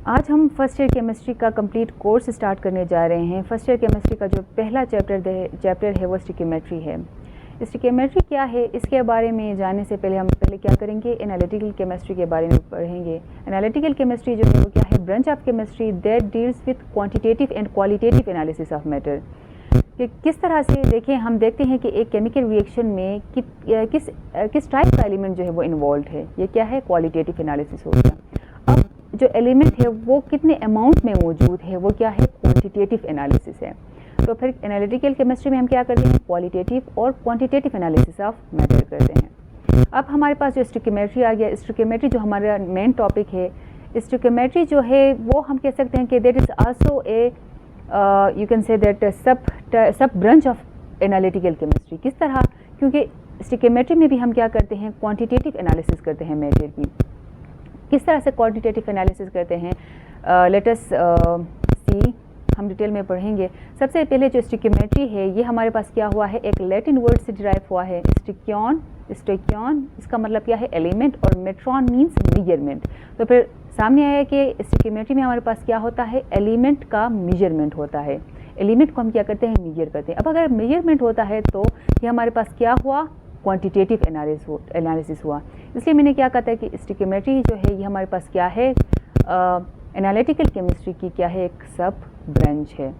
आज हम first year chemistry का कंप्लीट कोर्स स्टार्ट करने जा रहे हैं। फर्स्ट ईयर केमिस्ट्री का जो पहला चैप्टर है वो स्टिक्योमेट्री है। स्टिक्योमेट्री क्या है, इसके बारे में जानने से पहले हम क्या करेंगे, एनालिटिकल केमिस्ट्री के बारे में पढ़ेंगे। एनालिटिकल केमिस्ट्री जो है वो क्या है, branch of chemistry that deals with quantitative and qualitative analysis of matter. कि किस तरह से देखें, हम देखते हैं कि एक केमिकल रिएक्शन में किस टाइप का एलिमेंट जो है वो इन्वॉल्व है। ये क्या है, क्वालिटेटिव एनालिसिस हो गया। अब जो एलिमेंट है वो कितने अमाउंट में मौजूद है, वो क्या है, क्वांटिटेटिव एनालिसिस है। तो फिर एनालिटिकल केमिस्ट्री में हम क्या करते हैं, क्वालिटेटिव और क्वांटिटेटिव एनालिसिस ऑफ मैटर करते हैं। अब हमारे पास जो स्टिक्योमेट्री आ गया, स्टिक्योमेट्री जो हमारा मेन टॉपिक है, स्टिक्योमेट्री जो है वो हम कह सकते हैं कि that is also a you can say that सब ब्रांच ऑफ एनालिटिकल केमिस्ट्री। किस तरह, क्योंकि स्टिक्योमेट्री में भी हम क्या करते हैं, क्वांटिटेटिव एनालिसिस करते हैं मैटर की। किस तरह से क्वांटिटेटिव एनालिसिस करते हैं, लेट अस सी, हम डिटेल में पढ़ेंगे। सबसे पहले जो स्टिक्योमेट्री है ये हमारे पास क्या हुआ है, एक लैटिन वर्ड से डिराइव हुआ है, स्टिक्योन। इसका मतलब क्या है, एलिमेंट, और मेट्रॉन मीन्स मेजरमेंट। तो फिर सामने आया कि स्टिक्योमेट्री में हमारे पास क्या होता है, एलिमेंट का मेजरमेंट होता है। एलिमेंट को हम क्या करते हैं, मेजर करते हैं। अब अगर मेजरमेंट होता है तो ये हमारे पास क्या हुआ, क्वांटिटेटिव एनालिसिस हुआ। इसलिए मैंने क्या कहा था कि स्टिक्योमेट्री जो है ये हमारे पास क्या है, एनालिटिकल केमिस्ट्री की क्या है, एक सब ब्रांच है।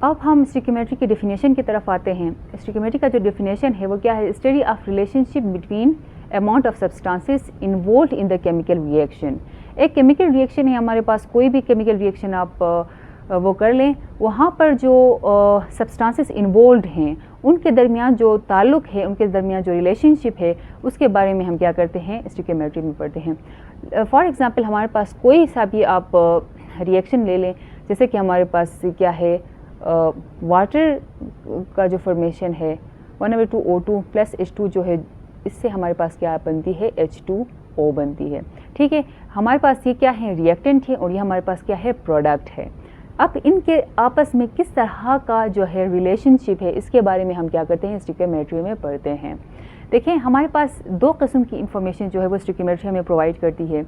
अब हम स्टिक्योमेट्री की डेफिनेशन की तरफ आते हैं। स्टिक्योमेट्री का जो डेफिनेशन है वो क्या है, study of relationship between amount of substances involve in the chemical reaction. एक केमिकल रिएक्शन है हमारे पास, कोई भी केमिकल रिएक्शन आप वो कर लें, वहाँ पर जो सब्सटेंसेस इन्वॉल्व हैं उनके दरमियान जो ताल्लुक़ है, उनके दरमियान जो रिलेशनशिप है, उसके बारे में हम क्या करते हैं, स्टिक्योमेट्री में पढ़ते हैं। फॉर एग्ज़ाम्पल हमारे पास कोई सा भी आप रिएक्शन ले लें, जैसे कि हमारे पास क्या है, वाटर का जो फॉर्मेशन है 1/2O2 प्लस H2 जो है, इससे हमारे पास क्या बनती है, H2O बनती है। ठीक है, हमारे पास ये क्या है, रिएक्टेंट है, और ये हमारे पास क्या है, प्रोडक्ट है। अब इनके आपस में किस तरह का जो है रिलेशनशिप है, इसके बारे में हम क्या करते हैं, स्टिक्योमेट्री में पढ़ते हैं। देखें, हमारे पास दो किस्म की इंफॉर्मेशन जो है वो स्टिक्योमेट्री हमें प्रोवाइड करती है।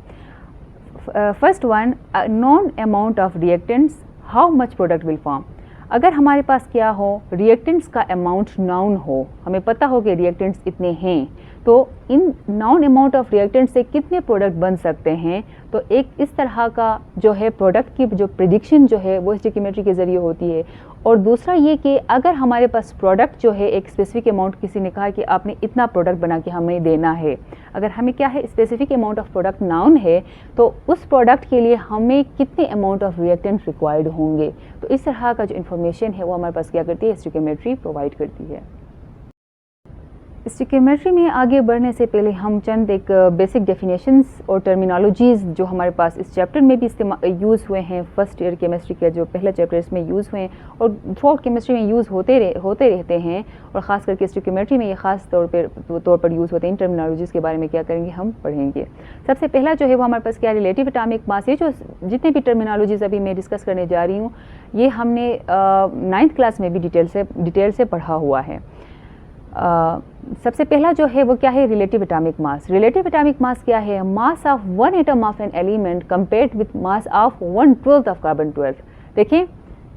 First one, non amount of reactants, how much product will form. अगर हमारे पास क्या हो, रिएक्टेंट्स का अमाउंट नाउन हो, हमें पता हो कि रिएक्टेंट्स इतने हैं, तो इन नाउन अमाउंट ऑफ रिएक्टेंट से कितने प्रोडक्ट बन सकते हैं, तो एक इस तरह का जो है प्रोडक्ट की जो प्रिडिक्शन जो है वो स्टिक्योमेट्री के ज़रिए होती है। और दूसरा ये कि अगर हमारे पास प्रोडक्ट जो है एक स्पेसिफिक अमाउंट, किसी ने कहा कि आपने इतना प्रोडक्ट बना के हमें देना है, अगर हमें क्या है, specific amount of product noun है, तो उस प्रोडक्ट के लिए हमें कितने अमाउंट ऑफ रिएक्टेंट रिक्वायर्ड होंगे। तो इस तरह का जो इन्फॉर्मेशन है वो हमारे पास क्या करती है, स्टिक्योमेट्री प्रोवाइड करती है। स्टिक्योमेट्री में आगे बढ़ने से पहले हम चंद एक बेसिक डेफिनेशंस और टर्मिनोलॉजीज़ जो हमारे पास इस चैप्टर में भी यूज़ हुए हैं, फर्स्ट ईयर केमिस्ट्री के जो पहला चैप्टर इसमें यूज़ हुए हैं और थ्रू आउट केमिस्ट्री में यूज़ होते रहते हैं, और ख़ास करके स्टिक्योमेट्री में ये ख़ास तौर पर यूज़ होते हैं। इन टर्मिनोलॉजीज़ के बारे में क्या करेंगे, हम पढ़ेंगे। सबसे पहला जो है वो हमारे पास क्या, रिलेटिव एटॉमिक मास। ये जो जितने भी टर्मिनोलॉजीज़ अभी मैं डिस्कस करने जा रही हूँ, ये हमने 9th क्लास में भी डिटेल से पढ़ा हुआ है। सबसे पहला जो है वो क्या है, relative atomic mass. Relative atomic mass क्या है, mass of one atom of an element compared with mass of 1/12 of carbon 12। देखें,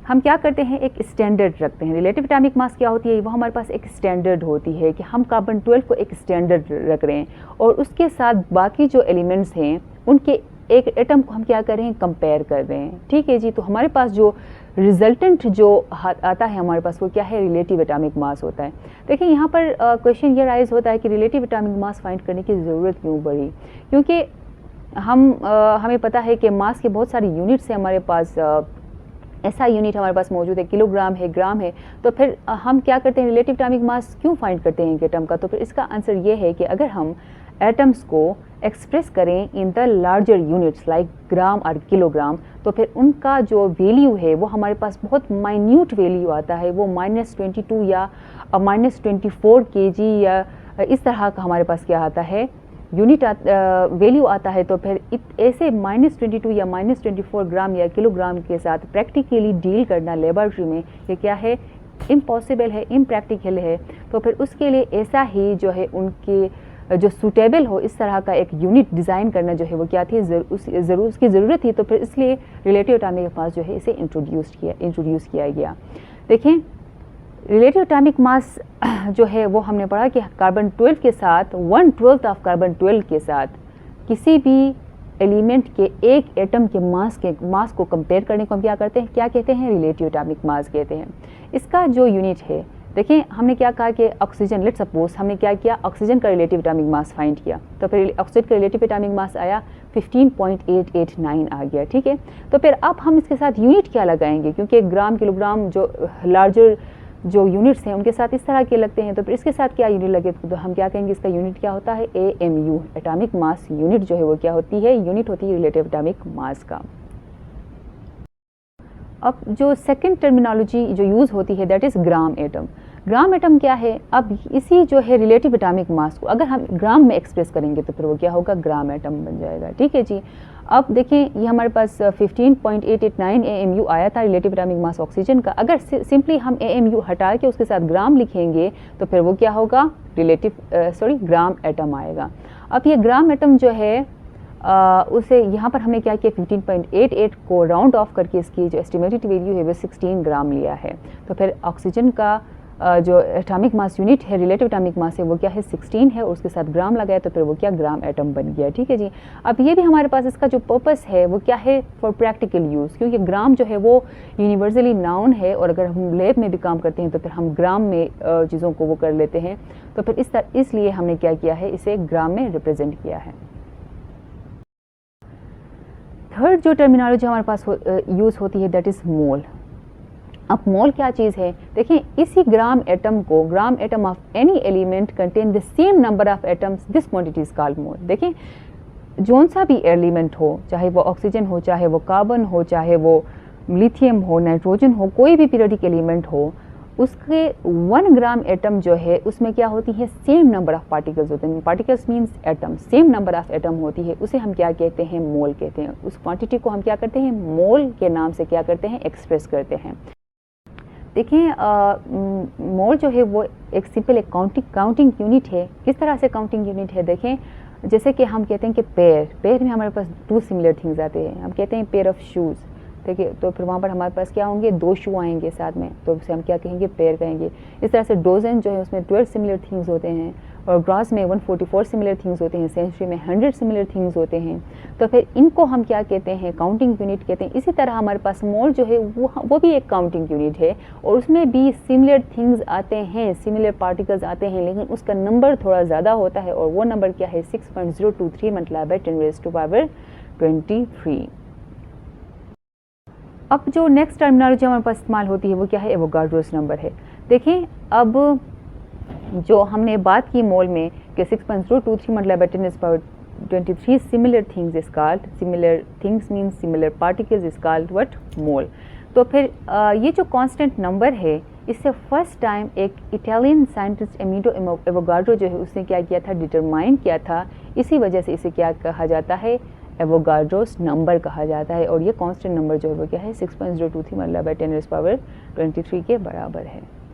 हम क्या करते हैं, एक स्टैंडर्ड रखते हैं। रिलेटिव एटॉमिक मास क्या होती है, वो हमारे पास एक स्टैंडर्ड होती है कि हम कार्बन 12 को एक स्टैंडर्ड रख रहे हैं, और उसके साथ बाकी जो एलिमेंट्स हैं उनके एक एटम को हम क्या कर रहे हैं, कंपेयर कर रहे हैं। ठीक है जी, तो हमारे पास जो रिजल्टेंट जो आता है हमारे पास वो क्या है, रिलेटिव एटॉमिक मास होता है। देखिए, यहाँ पर क्वेश्चन ये राइज होता है कि रिलेटिव एटॉमिक मास फाइंड करने की ज़रूरत क्यों पड़ी, क्योंकि हमें पता है कि मास के बहुत सारी यूनिट्स हैं हमारे पास। ऐसा यूनिट हमारे पास मौजूद है, किलोग्राम है, ग्राम है। तो फिर हम क्या करते हैं, रिलेटिव एटॉमिक मास क्यों फाइंड करते हैं एक एटम का। तो फिर इसका आंसर ये है कि अगर हम एटम्स को एक्सप्रेस करें in the larger units like gram और किलोग्राम, तो फिर उनका जो वैल्यू है वो हमारे पास बहुत माइन्यूट वैल्यू आता है। वो -22 या -24 kg या इस तरह का हमारे पास क्या आता है, यूनिट वैल्यू आता है। तो फिर ऐसे -22 या -24 ग्राम या किलोग्राम के साथ प्रैक्टिकली डील करना लेबोरेटरी में ये क्या है, इम्पॉसिबल है, इम्प्रैक्टिकल है। तो फिर उसके लिए ऐसा ही जो है उनके जो सूटेबल हो इस तरह का एक यूनिट डिज़ाइन करना जो है वो क्या थी, उसकी ज़रूरत थी। तो फिर इसलिए रिलेटिव एटॉमिक मास जो है इसे इंट्रोड्यूस किया गया। देखें रिलेटिव एटॉमिक मास जो है वो हमने पढ़ा कि कार्बन 12 के साथ 1/12 ऑफ कार्बन 12 के साथ किसी भी एलिमेंट के एक एटम के मास को कंपेयर करने को हम क्या करते हैं, क्या कहते हैं, रिलेटिव एटॉमिक मास कहते हैं। इसका जो यूनिट है, देखिए हमने क्या कहा कि ऑक्सीजन, लेट्स सपोज हमने क्या किया, ऑक्सीजन का रिलेटिव एटॉमिक मास फाइंड किया, तो फिर ऑक्सीजन का रिलेटिव एटॉमिक मास आया 15.889 आ गया, ठीक है। तो फिर अब हम इसके साथ यूनिट क्या लगाएंगे, क्योंकि ग्राम किलोग्राम जो लार्जर जो यूनिट्स हैं उनके साथ इस तरह के लगते हैं, तो फिर इसके साथ क्या यूनिट लगे, तो हम क्या कहेंगे, इसका यूनिट क्या होता है, AMU, एटॉमिक मास यूनिट जो है वो क्या होती है, यूनिट होती है रिलेटिव एटॉमिक मास का। अब जो सेकंड टर्मिनोलॉजी जो यूज़ होती है that is gram atom. Gram atom क्या है, अब इसी जो है रिलेटिव एटॉमिक मास को अगर हम ग्राम में एक्सप्रेस करेंगे तो फिर वो क्या होगा, ग्राम एटम बन जाएगा, ठीक है जी। अब देखिए ये हमारे पास 15.889 AMU आया था रिलेटिव एटॉमिक मास ऑक्सीजन का। अगर सिंपली हम AMU हटा के उसके साथ ग्राम लिखेंगे तो फिर वो क्या होगा, ग्राम एटम आएगा। अब ये ग्राम एटम जो है उसे यहाँ पर हमने क्या किया, 15.88 को राउंड ऑफ करके इसकी जो एस्टिमेटेड वैल्यू है वो 16 ग्राम लिया है। तो फिर ऑक्सीजन का जो एटॉमिक मास यूनिट है, रिलेटिव एटॉमिक मास है वो क्या है, 16 है, और उसके साथ ग्राम लगाया तो फिर वो क्या, ग्राम एटम बन गया, ठीक है जी। अब ये भी हमारे पास इसका जो पर्पस है वो क्या है, फॉर प्रैक्टिकल यूज़, क्योंकि ग्राम जो है वो यूनिवर्सली नाउन है और अगर हम लैब में भी काम करते हैं तो फिर हम ग्राम में चीज़ों को वो कर लेते हैं, तो फिर इसलिए हमने क्या किया है, इसे ग्राम में रिप्रेजेंट किया है। थर्ड जो टर्मिनोलॉजी हमारे पास यूज़ होती है दैट इज़ मोल। अब मोल क्या चीज़ है, देखिए इसी gram atom of any element contain the same number of atoms, this quantity is called mole. देखिए जौन सा भी एलिमेंट हो, चाहे वो ऑक्सीजन हो, चाहे वो कार्बन हो, चाहे वो लिथियम हो, नाइट्रोजन हो, कोई भी पीरियोडिक एलिमेंट हो, उसके 1 ग्राम एटम जो है उसमें क्या होती है, सेम नंबर ऑफ पार्टिकल्स होते हैं। Particles means atom, same number of atom होती है, उसे हम क्या कहते हैं, मोल कहते हैं। उस क्वांटिटी को हम क्या करते हैं, मोल के नाम से क्या करते हैं, एक्सप्रेस करते हैं। देखिए मोल जो है वो एक सिंपल एक काउंटिंग यूनिट है। किस तरह से काउंटिंग यूनिट है, देखें जैसे कि हम कहते हैं कि पेयर में हमारे पास 2 सिमिलर थिंग्स आते हैं। हम कहते हैं पेयर ऑफ शूज़, देखिए तो फिर वहाँ पर हमारे पास क्या होंगे, 2 शू आएंगे साथ में, तो उसे हम क्या कहेंगे, पेयर कहेंगे। इस तरह से डोजन जो है उसमें 12 सिमिलर थिंग्स होते हैं, और ग्रास में 144 सिमिलर थिंग्स होते हैं, सेंचुरी में 100 सिमिलर थिंग्स होते हैं। तो फिर इनको हम क्या कहते हैं, काउंटिंग यूनिट कहते हैं। इसी तरह हमारे पास मोल जो है वो भी एक काउंटिंग यूनिट है, और उसमें भी सिमिलर थिंग्स आते हैं, सिमिलर पार्टिकल्स आते हैं, लेकिन उसका नंबर थोड़ा ज़्यादा होता है, और वो नंबर क्या है, 6.023 मल्टीप्लाई बाय 10⁻23। अब जो नेक्स्ट टर्मिनोलॉजी हमारे पास इस्तेमाल होती है वो क्या है, एवोगाड्रोस नंबर है। देखें अब जो हमने बात की मोल में कि 6.023 multiply by 10⁻23 similar things is called, similar things mean similar particles is called what, mole. तो फिर ये जो कांस्टेंट नंबर है इससे फर्स्ट टाइम एक इटालियन साइंटिस्ट एमिलो एवोगाड्रो जो है उसने क्या किया था, डिटरमाइन किया था। इसी वजह से इसे क्या कहा जाता है, एवोगाड्रोस नंबर कहा जाता है। और ये कांस्टेंट नंबर जो है वो क्या है, 6.023 मल्टीप्लाई बाय 10⁻23 के बराबर है।